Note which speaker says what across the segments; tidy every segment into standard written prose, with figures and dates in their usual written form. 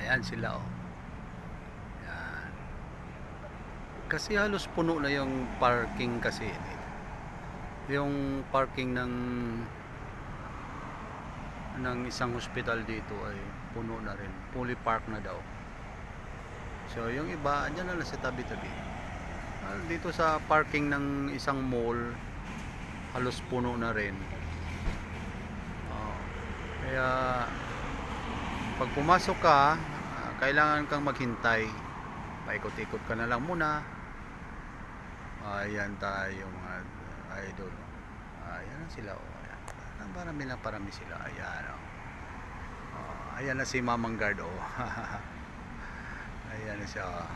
Speaker 1: Ayan sila oh. Yan. Kasi halos puno na yung parking kasi. Yung parking ng isang hospital dito ay puno na rin. Fully park na daw. So yung iba, andyan na lang sa tabi-tabi. Dito sa parking ng isang mall, halos puno na rin. Kaya pag pumasok ka, kailangan kang maghintay. Paikot-ikot ka na lang muna. Ayan tayo mga idol. Ayan na sila oh. Ayan. Parami sila. Ayan oh. Ayan na si Mamang Guard oh. Ayan na siya oh.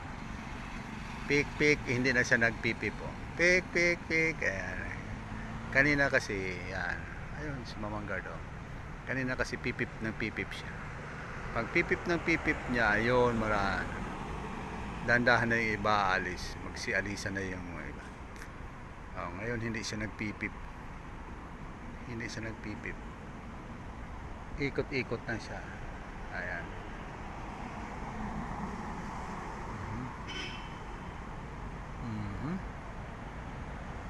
Speaker 1: Pik, hindi na siya nagpipip oh. Pik. Ayan. Kanina kasi, yan. Ayun si Mamang Guard oh. Kanina kasi pipip siya. Pag pipip niya, ayun, dandahan na yung iba alis. Magsialisan na yung mga iba. Ngayon hindi siya nagpipip. Ikot-ikot na siya. Ayan.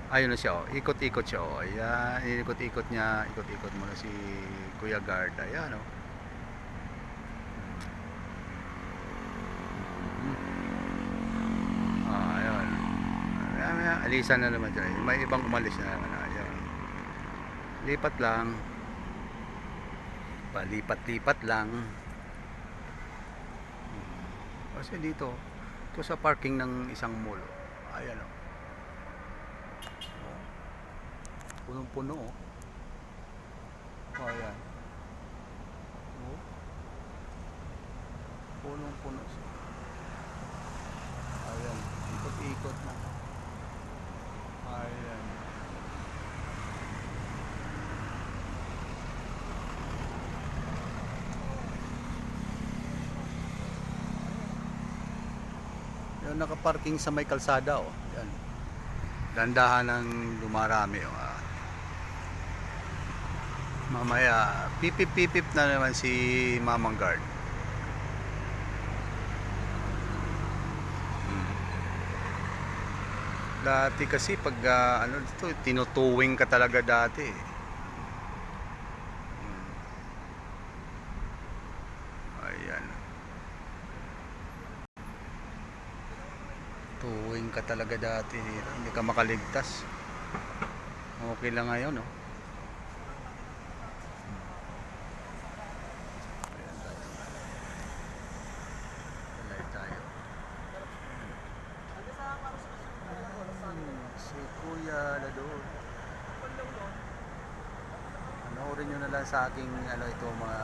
Speaker 1: Ayun na siya oh. Ikot-ikot siya oh. Ayan, ikot-ikot niya. Ikot-ikot muna si Kuya Guard. Ayan oh. Ayun. Alisan na naman dyan. May ibang umalis na naman. Ayun. Lipat lang. Palipat-lipat lang. Kasi dito, ito sa parking ng isang mall. Ayan oh. Punong-puno oh. Ayan. Oh. Punong-puno siya. Ayan, ikot-ikot na. Ayan. Yan, nakaparking sa may kalsada oh. Yan. Dandahan ng dumarami oh. Mamaya pipip na naman si Mamang Guard. Dati kasi pag ano dito, tinutuwing ka talaga dati. Ayan. Tuwing ka talaga dati dito. Hindi ka makaligtas. Okay lang ngayon, no? Si Kuya na doon. Panoorin nyo na lang sa aking ito mga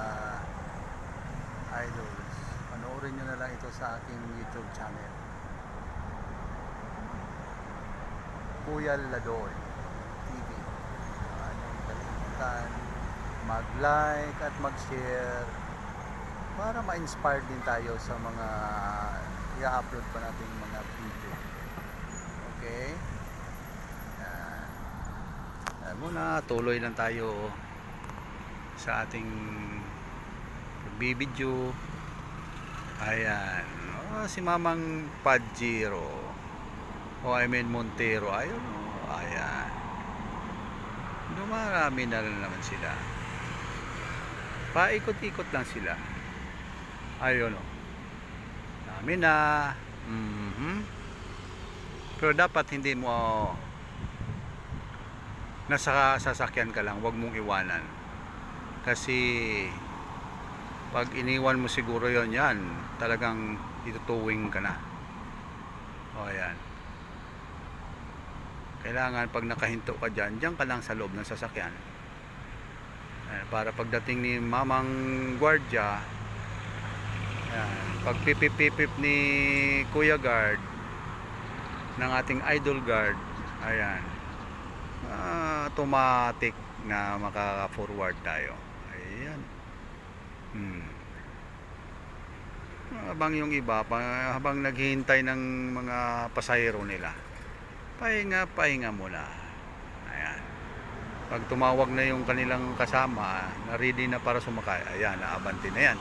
Speaker 1: idols. Panoorin nyo na lang ito sa aking YouTube channel. Kuya Ladoy TV. Huwag kalimutan mag-like at mag-share para ma-inspire din tayo sa mga i-upload pa natin mga video. Okay? Muna tuloy lang tayo sa ating pagbibideo. Ayan si Mamang Pajero Montero. Ayun ayan, dumarami na lang naman sila, paikot-ikot lang sila. Ayun dami na. Pero dapat hindi mo nasa sasakyan ka lang, wag mong iwanan. Kasi pag iniwan mo siguro yan talagang itutuwing ka na. Ayan. Kailangan pag nakahinto ka dyan ka lang sa loob ng sasakyan. Ayan, para pagdating ni Mamang Guardia, pag pipip ni Kuya Guard, ng ating idol guard, ayan, automatic na makaka-forward tayo. Ayan. Habang yung iba habang naghihintay ng mga pasahero nila, pahinga muna. Ayan. Pag tumawag na yung kanilang kasama na ready na para sumakay, ayan, naabante na yan.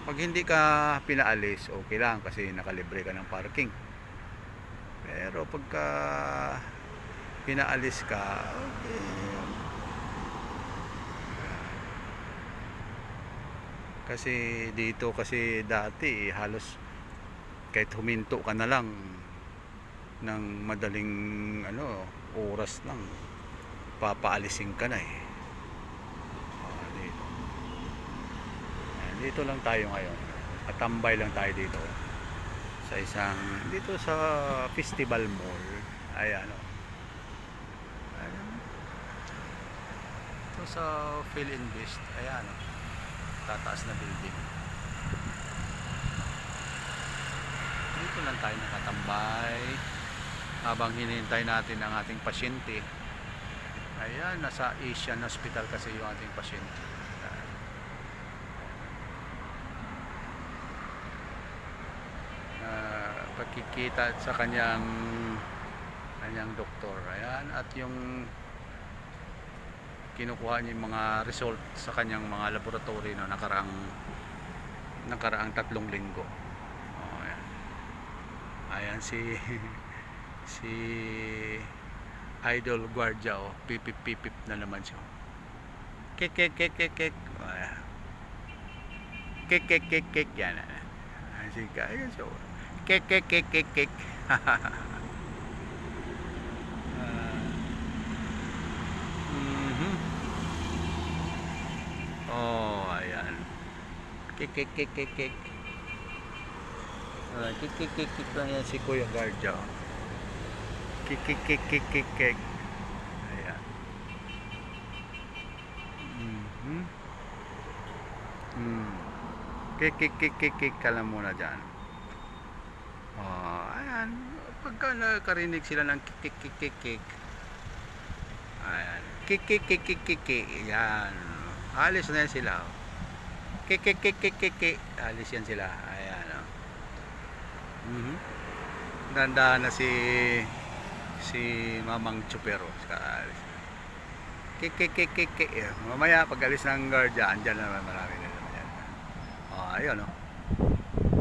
Speaker 1: Pag hindi ka pinaalis, okay lang kasi nakalibre ka ng parking. Pero pagka pinaalis ka, okay. Kasi dito kasi dati halos kahit huminto ka na lang ng madaling oras lang, papaalisin ka na eh. Dito. Ayan, dito lang tayo ngayon. At tambay lang tayo dito sa dito sa Festival Mall. Ayan o. Ayan. Ito sa Philinvest. Ayan o. Tataas na building. Dito lang tayo nakatambay habang hinihintay natin ang ating pasyente. Ayan, nasa Asian Hospital kasi yung ating pasyente. Pagkikita sa kanyang doktor. Ayan, at yung kinukuha niya yung mga result sa kanyang mga laboratory no nakaraang 3 linggo. Oh, ayan. Ayan si Idol Guardia, oh. Pipip na naman siya. Kek kek kek kek kek. Oh, ayan. Kek kek kek kek yan. Ayan si ayan siya. Kek kek kek kek kek. Oh, ayan. Kik kik kik kik kik. Kik kik kik kik lang yan si Kuya Guardia. Kik kik kik kik kik kik. Ayan. Kik kik kik kik kik ka lang muna dyan. Oh, ayan. Pagka nakarinig sila ng kik kik kik kik kik. Ayan. Kik kik kik kik kik kik. Ayan. Alis na yan sila. Kik kik kik kik kik kik. Alis yan sila. Ayan. Dandahan na si Mamang Chupero. Kik kik kik kik kik. Mamaya pag alis ng guardia, andyan naman marami na naman yan. Oh, ayun oh.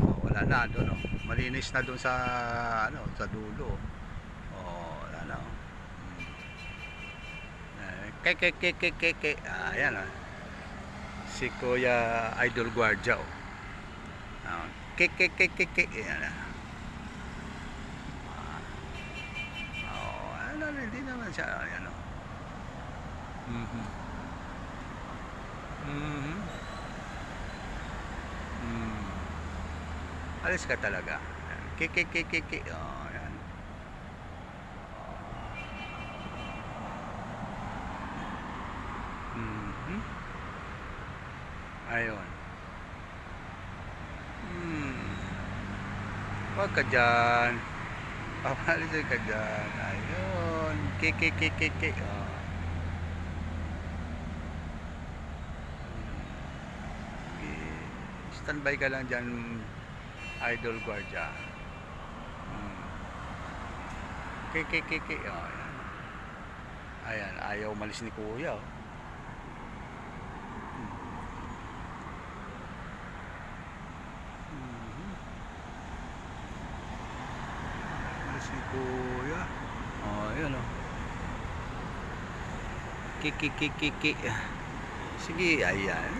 Speaker 1: Oh, wala na doon oh. Malinis na doon sa sa dulo. Oh, wala na oh. Kik kik kik kik kik kik. Ayan oh. Si Kuya Idol Guardia oh. Kik kik kik kik kik. Ayan oh. Hindi naman siya ayan oh. Alis ka talaga. Kik kik kik kik kik. Oh, ayan. Ayun. Huwag ka dyan. Papalis ka dyan. Ayun. Kik kik kik kik kik. Oh. Standby ka lang dyan, Idol Guardia. Kik kik kik kik. Oh, ayan. Ayan, ayaw umalis ni Kuya oh. Si Kuya. Oh, ayan oh. Kik kik kik kik kik. Sige, ayan.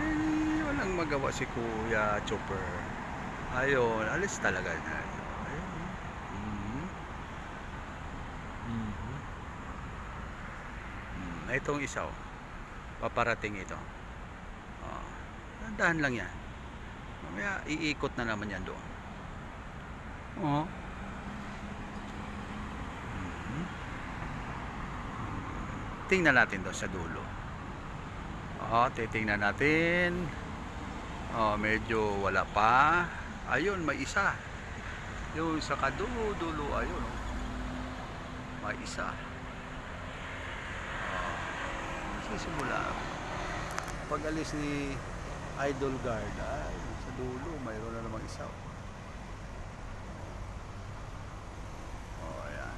Speaker 1: Walang magawa si Kuya Chopper. Ayun, alis talaga na. Itong isa oh. Paparating ito. Oh. Dahan lang yan. Mamaya iikot na naman yan doon. Oh. Tingnan natin doon sa dulo. Oh, titingnan natin. Oh, medyo wala pa. Ayun, may isa. Yung sa kadulo, ayun oh. May isa. Oh, sisimula. Pag alis ni Idol Guard, ay, sa dulo, mayroon na namang isa. Oh, ayan.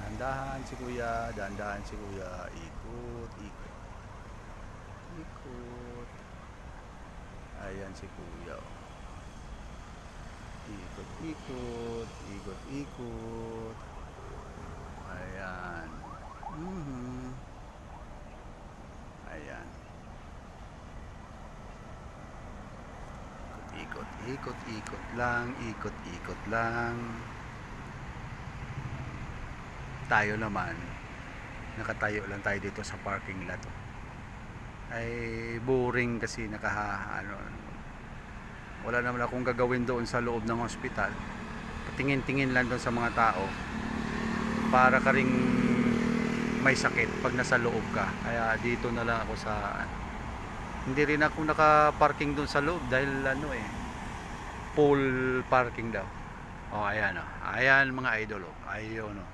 Speaker 1: Dahan-dahan si Kuya, dahan-dahan si Kuya. Ikot, ikot. Ikot. Ayan si Kuya. Ikot-ikot, ikot-ikot. Ayan. Ayan. Ikot, ikot, ikot lang, ikot-ikot lang. Tayo naman, nakatayo lang tayo dito sa parking lot. Ay boring kasi wala naman akong gagawin doon sa loob ng hospital. Tingin-tingin lang doon sa mga tao para ka ring may sakit pag nasa loob ka. Kaya dito na lang ako sa hindi rin ako naka-parking doon sa loob dahil full parking daw. Oh, ayan oh. Ayan mga idol oh. Ayun oh.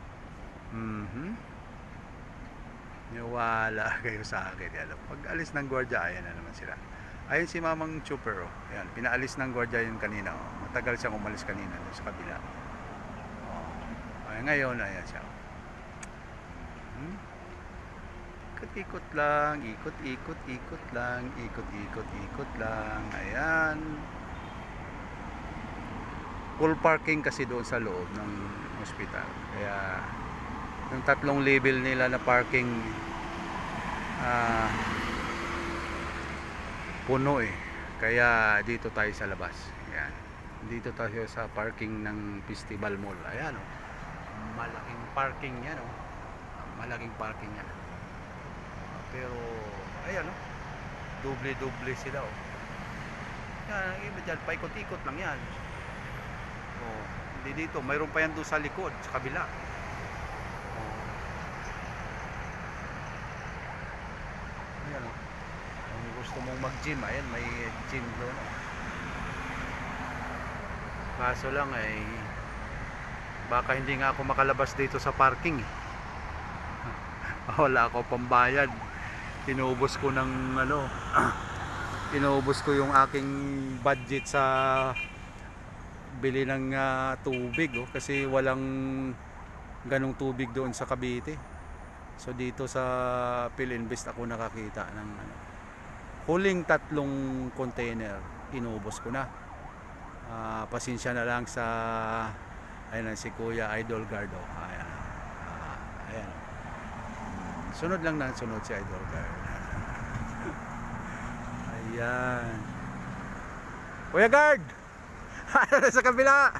Speaker 1: Niwala kayo sa akin. Alam, pag alis ng gwardiya, ayan na naman sila. Ayun si Mamang Chopper oh. Ayan, pinaalis ng gwardiya yun kanina oh. Matagal siyang umalis kanina doon sa kabila. Oh. Ay, ngayon, ayan siya. Ikot-ikot lang, ikot-ikot, ikot lang, ikot-ikot, ikot lang. Ayan. Full parking kasi doon sa loob ng hospital. Kaya yung 3 level nila na parking puno eh. Kaya dito tayo sa labas. Ayan. Dito tayo sa parking ng Festival Mall. Ayan oh. Malaking parking yan oh. Malaking parking yan. Pero ayan oh. Doble-doble sila oh. Yan, iba dyan, paikot-ikot lang yan. Oh, hindi dito, mayroon pa yan doon sa likod, sa kabila. Oh. Ayan oh. Kung gusto mong mag-gym, ayan, may gym doon. Kaso lang ay baka hindi nga ako makalabas dito sa parking eh. Wala ako pambayad. Inubos ko ng inubos ko yung aking budget sa bili ng tubig oh, kasi walang ganong tubig doon sa Cavite. So dito sa Philinvest ako nakakita ng huling 3 container inubos ko na. Pasensya na lang sa ayun si Kuya Idol Gardo. Ayan. Ayan. Sunod lang ng sunod si Idol Gardo. Ayan. Kuya Guard! Sa kabila!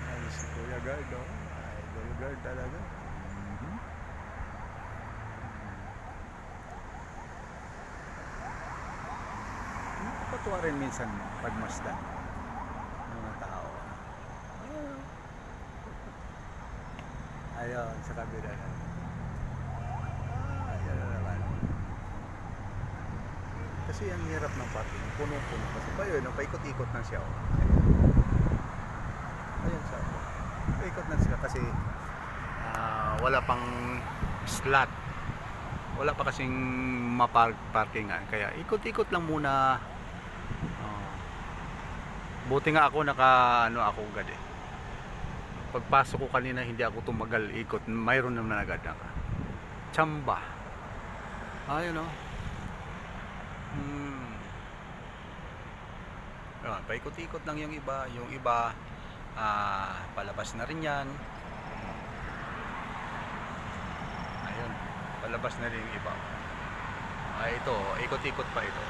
Speaker 1: Ay, si Kuya Guard, oh. Idol Guard talaga. Nakakatuwa rin minsan pagmasdan ng mga tao. Ayun, sa kabila na. Ayun na naman. Kasi ang hirap ng parking, puno-puno. Kasi pa yun, paikot-ikot na siya. Ayun siya. Paikot na siya kasi wala pang slot. Wala pa kasing maparkingan. Kaya ikot-ikot lang muna. Buti nga ako ako agad eh. Pagpasok ko kanina hindi ako tumagal ikot, mayroon naman agad na tsamba. Ayun oh. Paikot-ikot lang yung iba palabas na rin yan. Ayun, palabas na rin yung iba. Ito, ikot-ikot pa ito.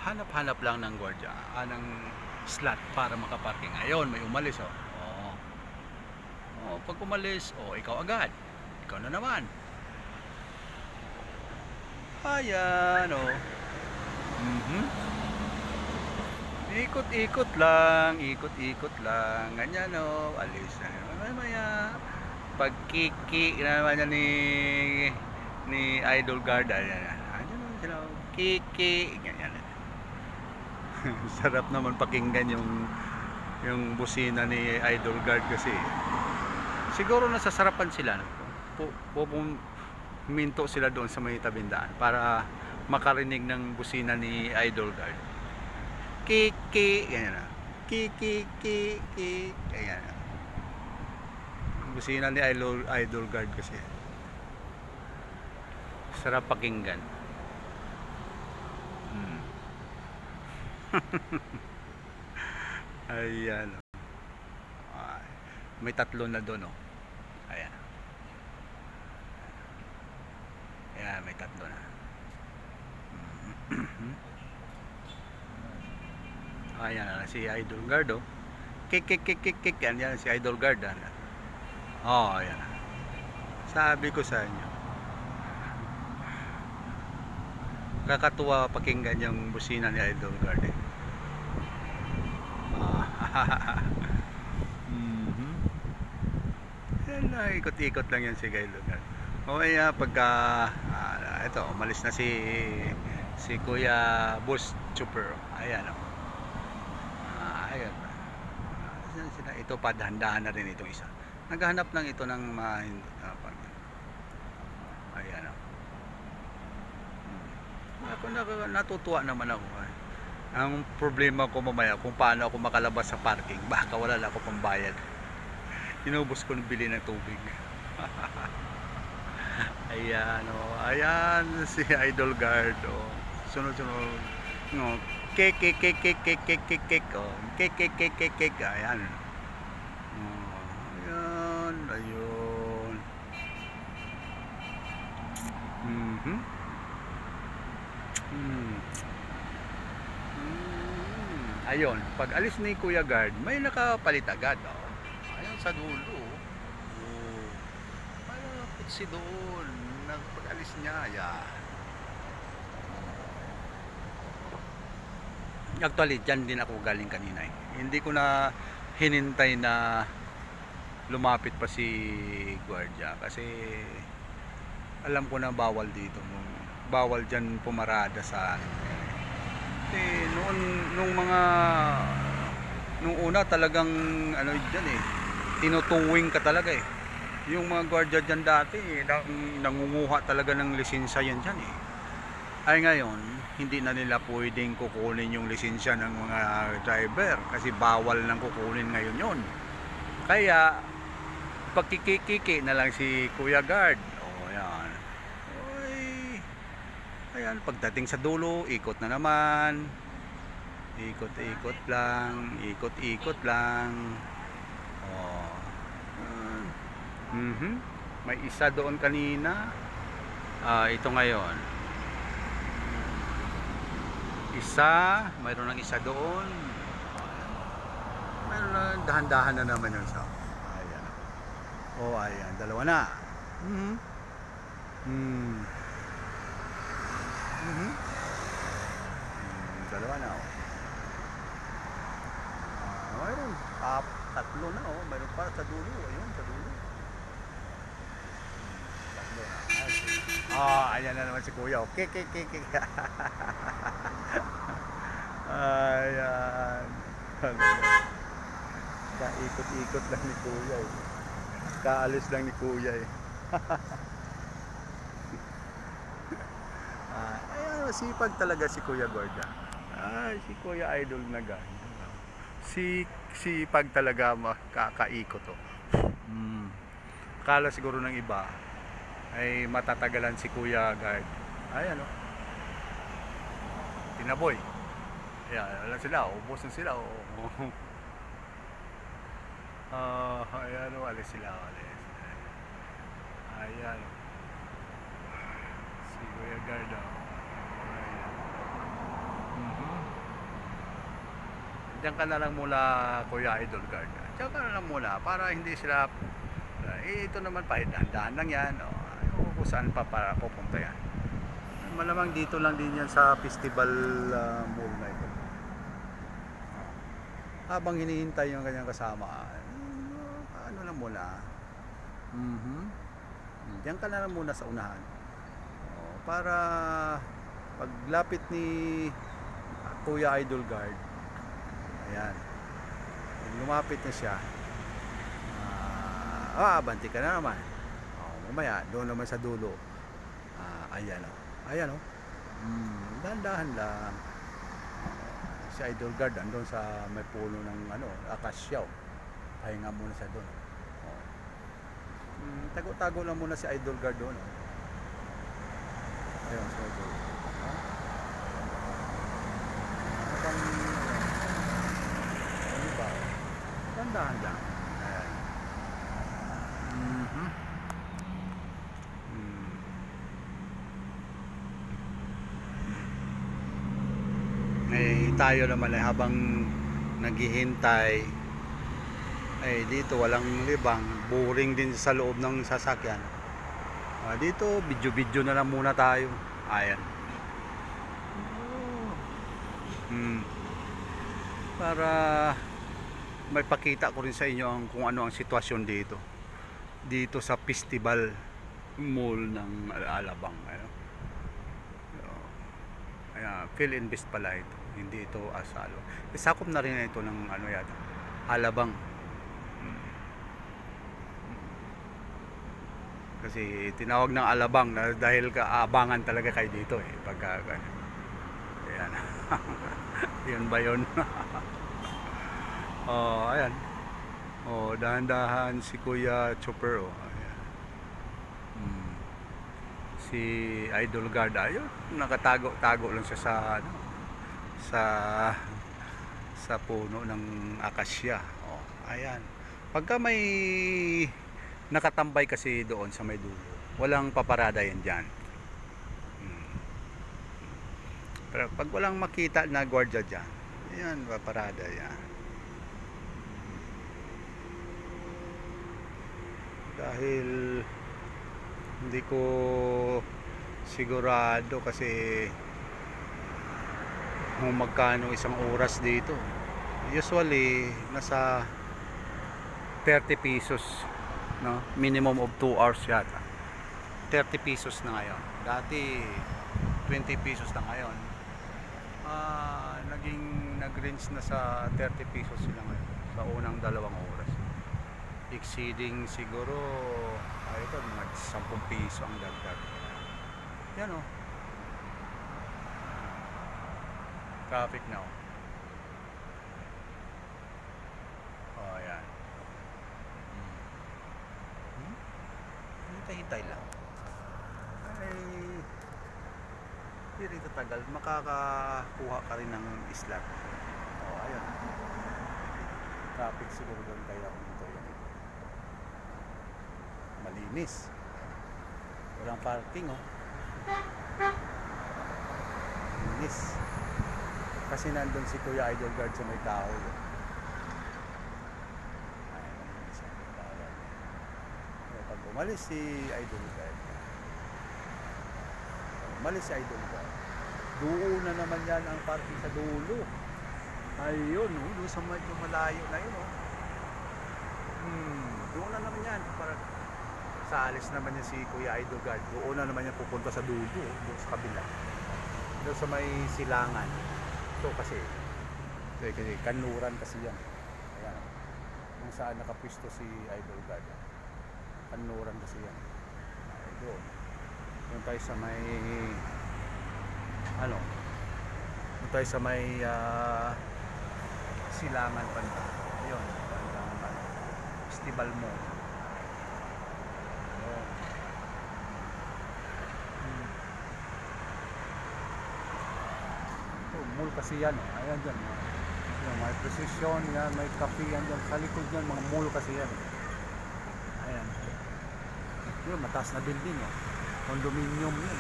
Speaker 1: Hanap-hanap lang ng gwardiya ng slot para makaparking. Ayun, may umalis oh. Pag umalis, ikaw agad. Ikaw na naman. Ayan oh. Ikot-ikot lang, ikot-ikot lang. Ganyan oh, alis na naman maya. Pagkiki naman yan ni Idol Guard. Ayan sila. Kiki, ganyan. Sarap naman pakinggan yung busina ni Idol Guard kasi siguro nasasarapan sila puminto sila doon sa may tabindaan para makarinig ng busina ni Idol Guard. Kiki, ganyan na. Kiki, ganyan na. Busina ni Idol Guard kasi. Sarap pakinggan. Ayan. Ay, may tatlo na doon, oh. Ayan. Ayan, may tatlo na. Ayan na si Idol Guard, oh. Kik. Ayan si Idol Guard. Oh, ayan. Sabi ko sa inyo. Kakatuwa pakinggan yung busina ni Idol Guard, eh. Yan na, ikot-ikot lang yan si Idol Guard. O pagka ito, umalis na si Kuya Boss Chopper. Ayan, oh. Ayan. Ito pa, dahan-dahan na rin itong isa. Naghahanap lang ito ng ayan, oh. Ako natutuwa naman ako. Ang problema ko mamaya kung paano ako makalabas sa parking. Baka wala lang ako pambayad. Inubos ko ng bili ng tubig. Ayan, oh. Ayan si Idol Guard, oh. Sunod-sunod. No, kek oh. Kek. Ayan. Oh, ayun. Ayun, pag alis ni Kuya Guard, may nakapalit agad, oh. Ayun sa dulo. Oh. Malapit si doon. Pag alis niya, ayan. Actually, dyan din ako galing kanina, eh. Hindi ko na hinintay na lumapit pa si Guardia kasi alam ko na bawal dito. Bawal dyan pumarada sa kasi nung una talagang ano dyan, eh, tinutuwing ka talaga, eh. Yung mga guardia dyan dati, nangunguha talaga ng lisensya yan dyan, eh. Ay ngayon, hindi na nila pwedeng kukunin yung lisensya ng mga driver kasi bawal nang kukunin ngayon yon. Kaya pagkikiki na lang si Kuya Guard. Oh, ayan. Ayan, pagdating sa dulo, ikot na naman. Ikot lang. Oh. May isa doon kanina. Ito ngayon. Mayroon ng isa doon. Mayroon na, dahan-dahan na naman yun sa. Ayan. Oh, ayan, dalawa na. Dalawa na, oh. Mayroon tatlo na, oh. Mayroon pa sa dulo. Ayun, sa dulo. Tatlo na. Ayan na naman si Kuya, oh. Kik. Ayan. Kaikot-ikot lang ni Kuya, eh. Kaalis lang ni Kuya, eh. Sipag talaga si Kuya Guardia. Si Kuya Idol na ganyan. Sipag talaga makakaikot, oh. Kala siguro ng iba ay matatagalan si Kuya Guard. Ayan, oh. Tinaboy. Ayan, wala sila, ubos na sila, oh. Ayan, oh, alis sila. Ayan, oh. Si Kuya Guard, oh. Diyan ka na lang muna, Kuya Idol Guard. Diyan ka na lang muna para hindi sila ito naman pa, dahan-dahan lang yan, kung saan pa para pupunta yan. Malamang dito lang din yan sa festival mall na ito. Habang hinihintay yung kanyang kasama, ano lang muna. Diyan ka na lang muna sa unahan, para paglapit ni Kuya Idol Guard, ayan, lumapit na siya, abanti ka na naman. Mamaya doon naman sa dulo, ayan, oh. Dahan-dahan lang. Si Idol Guard andun sa may puno ng ano, akasya. Pahinga muna siya doon. Oh. Tago-tago lang muna si Idol Guard doon. Ayun, si Idol. Habang ano ba? Tandahan lang. Ayan. Mhm. Eh, tayo naman ay habang naghihintay ay dito walang libang, boring din sa loob ng sasakyan. Dito video na lang muna tayo. Ayan. Para may pakita ko rin sa inyo kung ano ang sitwasyon dito sa festival mall ng Alabang. Ayan, Phil Invest pala ito, hindi ito Asalo. Sakop na rin ito ng ano yata, Alabang. Kasi tinawag ng Alabang dahil kaabangan talaga kayo dito pagka ganyan. Ayan. Yun ba yun? Oh, ayan. Oh, dahan-dahan si Kuya Chopper. Ayan. Si Idol Guard ayun, nakatago-tago lang siya sa ano, sa puno ng akasya. Oh, ayan. Pagka may nakatambay kasi doon sa may dulo, walang paparada yan dyan. Pero pag walang makita na gwardiya dyan, yan, paparada yan. Dahil hindi ko sigurado kasi kung magkano isang oras dito. Usually nasa 30 pesos, no? Minimum of 2 hours yata. 30 pesos na ngayon. Dati 20 pesos na ngayon. Nag-range na sa 30 pesos sila ngayon sa unang 2 oras. Exceeding siguro ito mga 10 piso ang dagdag. Yan oh. Traffic now. Oh, yan. Hintay-hintay lang. Ay, hindi rin tatagal. Makakakuha ka rin ng slot. Oh, ayan. Traffic siguro doon kaya ito yan. Malinis. Walang parking oh. Malinis. Kasi nandun si Kuya Idol Guard sa may kahoy. Pag umalis si Idol Guard, doon na naman yan ang parking sa dulo. Ayun, doon sa medyo malayo na yun. Doon na naman yan. Para sa alis naman yan si Kuya Idol Guard. Doon na naman yan pupunta sa dulo, doon sa kabila. Doon sa may silangan. Ito kasi kanluran kasi yan. Ayan. Kung saan nakapwisto si Idol Guard. Kanluran kasi yan. Doon. Doon tayo sa may doon tayo sa may silangan banda. Ayun, bandang festival mo. Mall kasi yan ayan dyan may precision yan, may cafe yan dyan sa likod yan, mga mall kasi yan ayan yun, mataas na building condominium yan,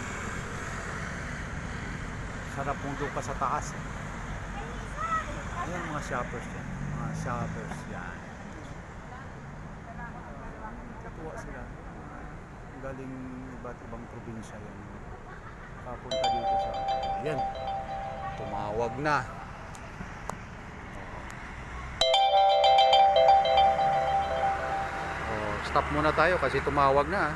Speaker 1: sarap mong doon ka sa taas ayan mga shoppers yan, katuwa sila galing iba't ibang probinsya yan kapunta dito sa ayan tumawag na. Stop muna tayo kasi tumawag na.